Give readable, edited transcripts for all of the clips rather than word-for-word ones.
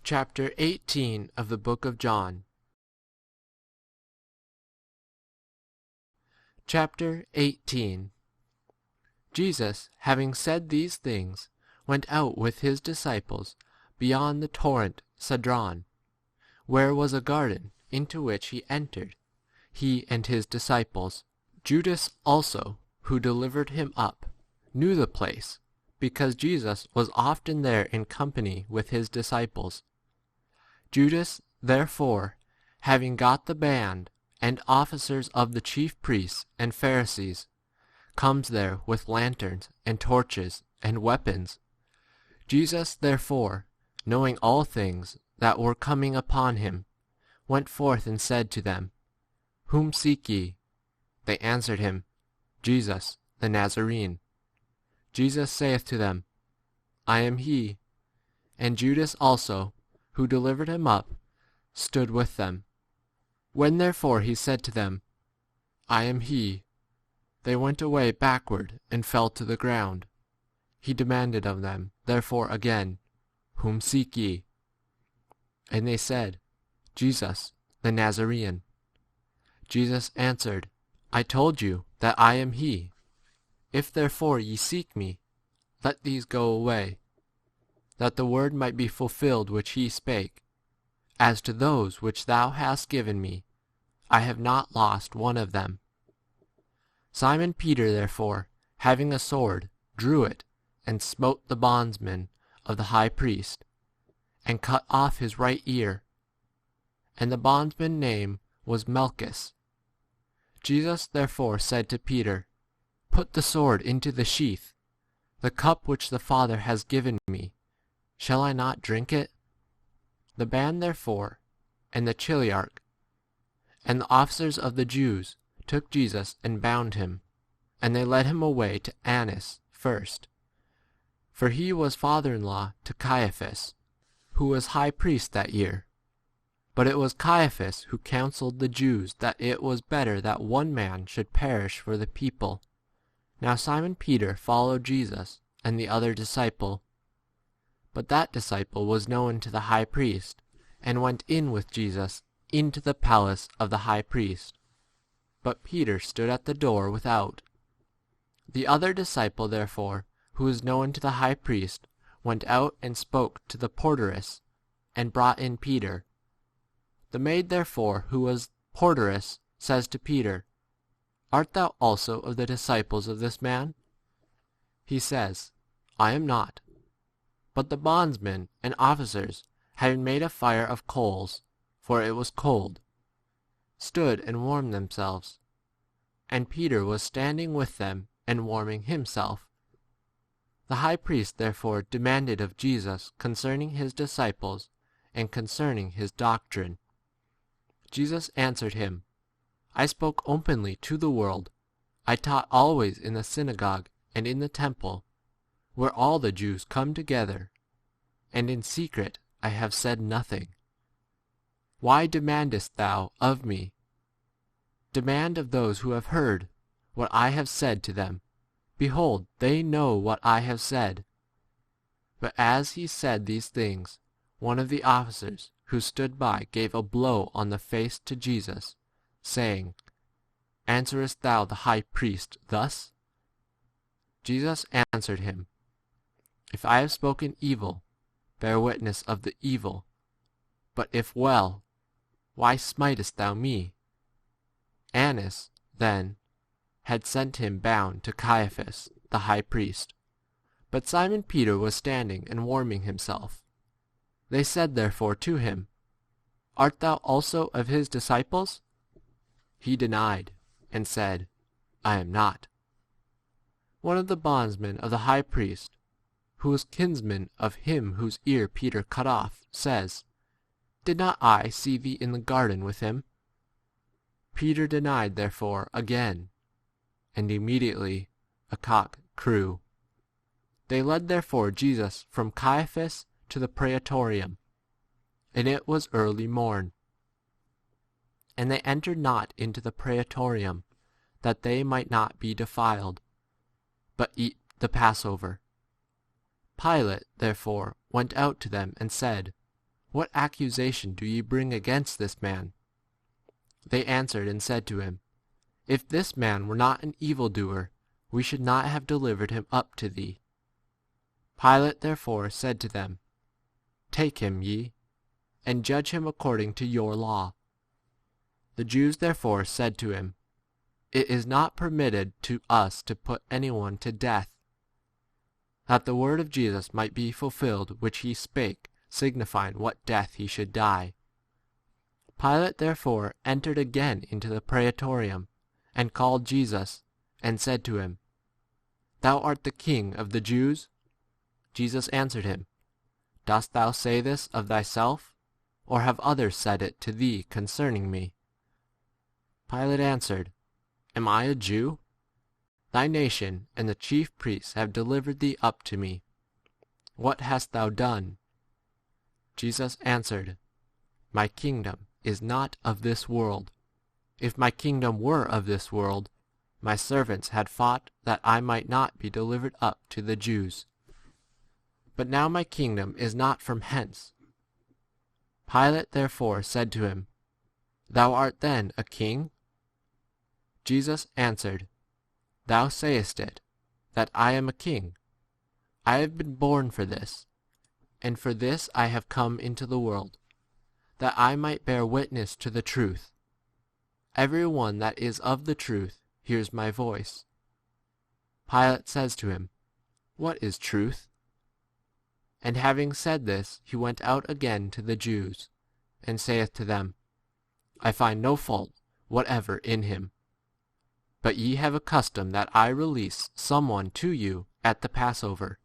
Chapter 18 of the book of John. Chapter 18. Jesus, having said these things, went out with his disciples beyond the torrent Cedron, where was a garden, into which he entered, he and his disciples. Judas also, who delivered him up, knew the place, because Jesus was often there in company with his disciples. Judas, therefore, having got the band and officers of the chief priests and Pharisees, comes there with lanterns and torches and weapons. Jesus, therefore, knowing all things that were coming upon him, went forth and said to them, Whom seek ye? They answered him, Jesus the Nazarene. Jesus saith to them, I am he. And Judas also, who delivered him up, stood with them. When therefore he said to them, I am he, they went away backward and fell to the ground. He demanded of them therefore again, Whom seek ye? And they said, Jesus the Nazarene. Jesus answered, I told you that I am he. If therefore ye seek me, let these go away, that the word might be fulfilled which he spake, As to those which thou hast given me, I have not lost one of them. Simon Peter therefore, having a sword, drew it, and smote the bondsman of the high priest, and cut off his right ear. And the bondsman's name was Malchus. Jesus therefore said to Peter, Put the sword into the sheath. The cup which the Father has given me, shall I not drink it? The band therefore, and the chiliarch, and the officers of the Jews took Jesus and bound him, and they led him away to Annas first, for he was father-in-law to Caiaphas, who was high priest that year. But it was Caiaphas who counselled the Jews that it was better that one man should perish for the people. Now Simon Peter followed Jesus and the other disciple. But that disciple was known to the high priest, and went in with Jesus into the palace of the high priest. But Peter stood at the door without. The other disciple therefore, who was known to the high priest, went out and spoke to the porteress, and brought in Peter. The maid therefore, who was porteress, says to Peter, Art thou also of the disciples of this man? He says, I am not. But the bondsmen and officers, having made a fire of coals, for it was cold, stood and warmed themselves. And Peter was standing with them and warming himself. The high priest therefore demanded of Jesus concerning his disciples and concerning his doctrine. Jesus answered him, I spoke openly to the world. I taught always in the synagogue and in the temple, where all the Jews come together, and in secret I have said nothing. Why demandest thou of me? Demand of those who have heard what I have said to them. Behold, they know what I have said. But as he said these things, one of the officers who stood by gave a blow on the face to Jesus, saying, Answerest thou the high priest thus? Jesus answered him, If I have spoken evil, bear witness of the evil. But if well, why smitest thou me? Annas, then, had sent him bound to Caiaphas the high priest. But Simon Peter was standing and warming himself. They said therefore to him, Art thou also of his disciples? He denied, and said, I am not. One of the bondsmen of the high priest, who was kinsman of him whose ear Peter cut off, says, Did not I see thee in the garden with him? Peter denied therefore again, and immediately a cock crew. They led therefore Jesus from Caiaphas to the praetorium, and it was early morn. And they entered not into the praetorium, that they might not be defiled, but eat the Passover. Pilate therefore went out to them and said, What accusation do ye bring against this man? They answered and said to him, If this man were not an evildoer, we should not have delivered him up to thee. Pilate therefore said to them, Take him ye, and judge him according to your law. The Jews therefore said to him, It is not permitted to us to put anyone to death, that the word of Jesus might be fulfilled which he spake, signifying what death he should die. Pilate therefore entered again into the praetorium, and called Jesus, and said to him, Thou art the King of the Jews? Jesus answered him, Dost thou say this of thyself, or have others said it to thee concerning me? Pilate answered, Am I a Jew? Thy nation and the chief priests have delivered thee up to me. What hast thou done? Jesus answered, My kingdom is not of this world. If my kingdom were of this world, my servants had fought that I might not be delivered up to the Jews. But now my kingdom is not from hence. Pilate therefore said to him, Thou art then a king? Jesus answered, Thou sayest it, that I am a king. I have been born for this, and for this I have come into the world, that I might bear witness to the truth. Every one that is of the truth hears my voice. Pilate says to him, What is truth? And having said this, he went out again to the Jews, and saith to them, I find no fault whatever in him. But ye have a custom that I release some one to you at the Passover.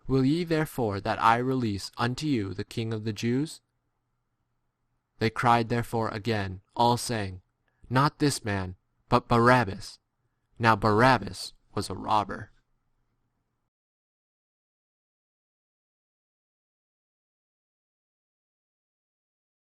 Will ye therefore that I release unto you the King of the Jews? They cried therefore again, all saying, Not this man, but Barabbas. Now Barabbas was a robber.